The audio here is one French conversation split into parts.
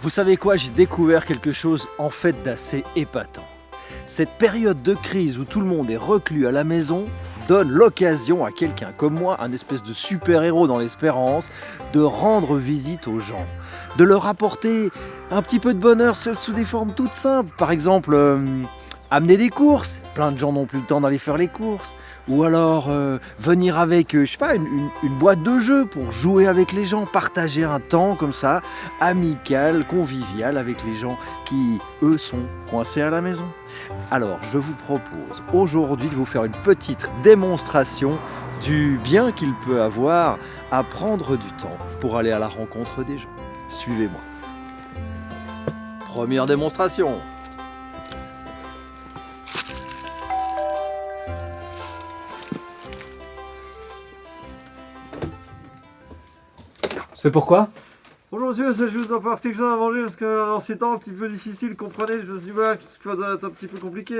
Vous savez quoi, j'ai découvert quelque chose en fait d'assez épatant. Cette période de crise où tout le monde est reclus à la maison donne l'occasion à quelqu'un comme moi, un espèce de super-héros dans l'espérance, de rendre visite aux gens, de leur apporter un petit peu de bonheur sous des formes toutes simples. Par exemple, amener des courses, plein de gens n'ont plus le temps d'aller faire les courses, ou alors venir avec, je sais pas, une boîte de jeux pour jouer avec les gens, partager un temps comme ça, amical, convivial avec les gens qui, eux, sont coincés à la maison. Alors, je vous propose aujourd'hui de vous faire une petite démonstration du bien qu'il peut avoir à prendre du temps pour aller à la rencontre des gens. Suivez-moi. Première démonstration. C'est pourquoi? Bonjour monsieur, je vous apporte quelque chose à manger parce que en ces temps un petit peu difficile, comprenez, je me suis dit voilà, quelque chose va être un petit peu compliqué.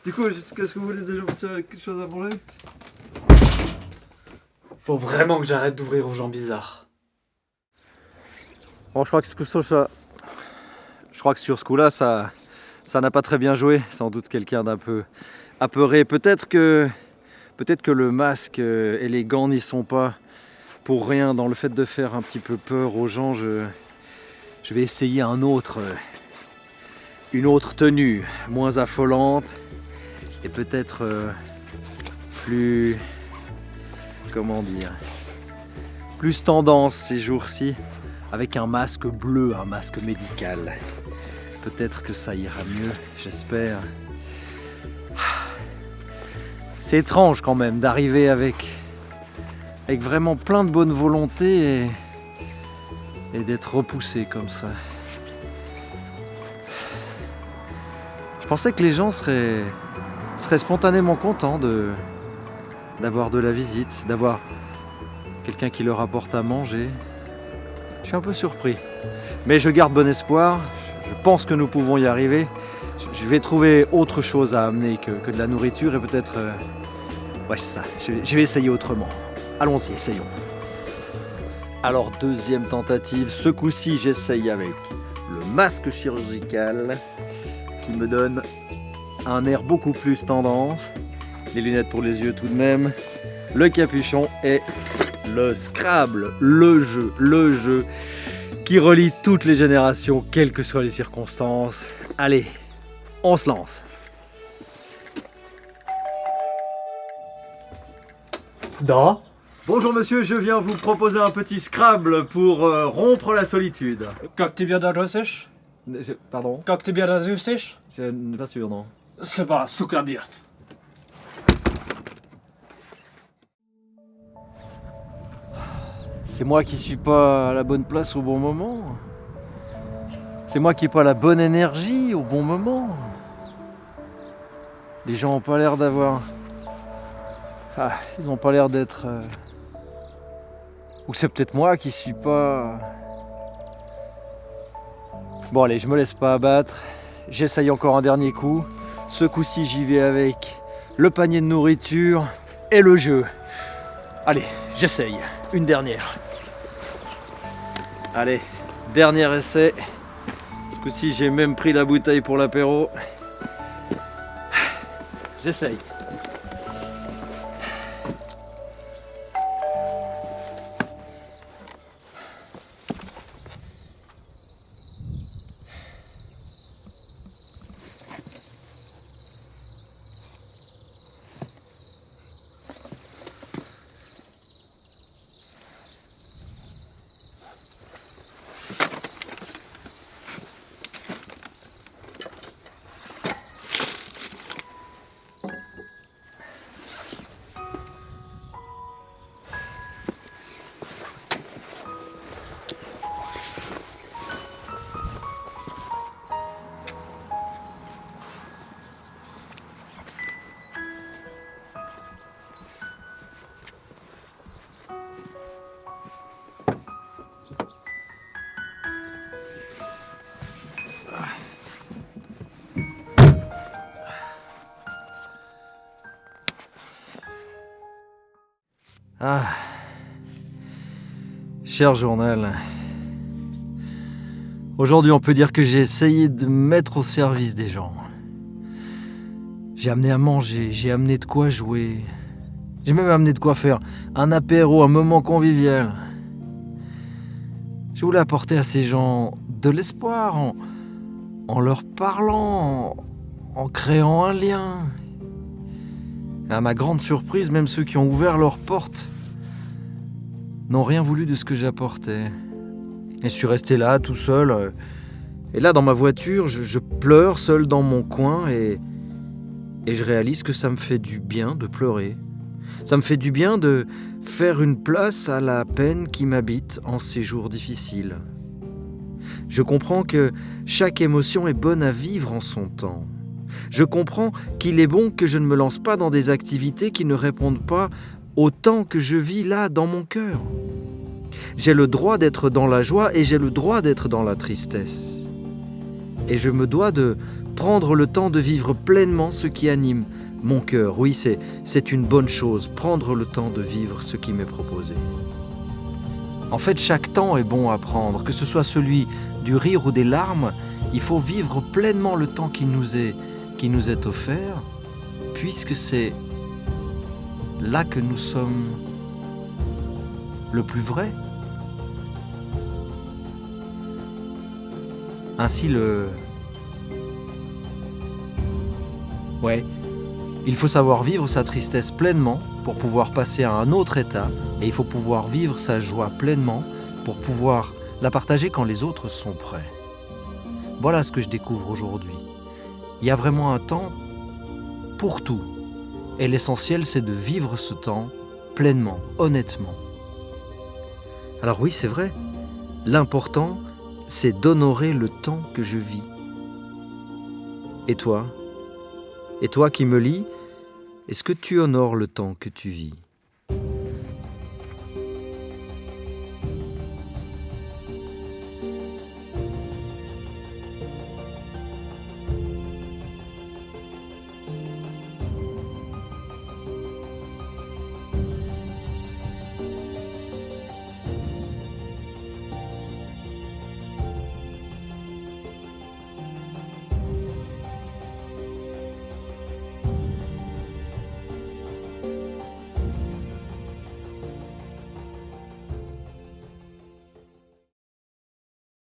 Du coup, qu'est-ce que vous voulez déjà quelque chose à manger? Faut vraiment que j'arrête d'ouvrir aux gens bizarres. Bon, je crois que sur ce coup-là, ça n'a pas très bien joué. Sans doute quelqu'un d'un peu apeuré. Peut-être que le masque et les gants n'y sont pas pour rien. Dans le fait de faire un petit peu peur aux gens, je vais essayer une autre tenue, moins affolante et peut-être plus, comment dire, plus tendance ces jours-ci, avec un masque bleu, un masque médical. Peut-être que ça ira mieux, j'espère. C'est étrange quand même d'arriver avec vraiment plein de bonne volonté et d'être repoussé comme ça. Je pensais que les gens seraient spontanément contents d'avoir de la visite, d'avoir quelqu'un qui leur apporte à manger. Je suis un peu surpris, mais je garde bon espoir. Je pense que nous pouvons y arriver. Je vais trouver autre chose à amener que de la nourriture et peut-être... Ouais, c'est ça, je vais essayer autrement. Allons-y, essayons. Alors, deuxième tentative. Ce coup-ci, j'essaye avec le masque chirurgical qui me donne un air beaucoup plus tendance. Les lunettes pour les yeux tout de même. Le capuchon et le Scrabble, le jeu qui relie toutes les générations, quelles que soient les circonstances. Allez, on se lance. Da? Bonjour monsieur, je viens vous proposer un petit Scrabble pour rompre la solitude. Как тебя доросишь? Pardon? Как тебя разусишь? Je n'ai pas sûr, non. C'est pas сука бьет. C'est moi qui suis pas à la bonne place au bon moment. C'est moi qui n'ai pas la bonne énergie au bon moment. Les gens n'ont pas l'air d'avoir... Enfin, ils n'ont pas l'air d'être... Ou c'est peut-être moi qui suis pas... Bon allez, je me laisse pas abattre. J'essaye encore un dernier coup. Ce coup-ci, j'y vais avec le panier de nourriture et le jeu. Allez, j'essaye. Une dernière. Allez, dernier essai. Ce coup-ci, j'ai même pris la bouteille pour l'apéro. J'essaye. Cher journal, Aujourd'hui, on peut dire que j'ai essayé de me mettre au service des gens. J'ai amené à manger, j'ai amené de quoi jouer. J'ai même amené de quoi faire un apéro, un moment convivial. Je voulais apporter à ces gens de l'espoir en leur parlant, en créant un lien. Et à ma grande surprise, même ceux qui ont ouvert leurs portes n'ont rien voulu de ce que j'apportais. Et je suis resté là, tout seul. Et là, dans ma voiture, je pleure seul dans mon coin et je réalise que ça me fait du bien de pleurer. Ça me fait du bien de faire une place à la peine qui m'habite en ces jours difficiles. Je comprends que chaque émotion est bonne à vivre en son temps. Je comprends qu'il est bon que je ne me lance pas dans des activités qui ne répondent pas au temps que je vis là dans mon cœur. J'ai le droit d'être dans la joie et j'ai le droit d'être dans la tristesse. Et je me dois de prendre le temps de vivre pleinement ce qui anime mon cœur. Oui, c'est une bonne chose, prendre le temps de vivre ce qui m'est proposé. En fait, chaque temps est bon à prendre, que ce soit celui du rire ou des larmes, il faut vivre pleinement le temps qui nous est offert, puisque c'est là que nous sommes le plus vrai. Ainsi il faut savoir vivre sa tristesse pleinement pour pouvoir passer à un autre état, et il faut pouvoir vivre sa joie pleinement pour pouvoir la partager quand les autres sont prêts. Voilà ce que je découvre aujourd'hui. Il y a vraiment un temps pour tout, et l'essentiel c'est de vivre ce temps pleinement, honnêtement. Alors oui, c'est vrai, l'important c'est d'honorer le temps que je vis. Et toi qui me lis, est-ce que tu honores le temps que tu vis ?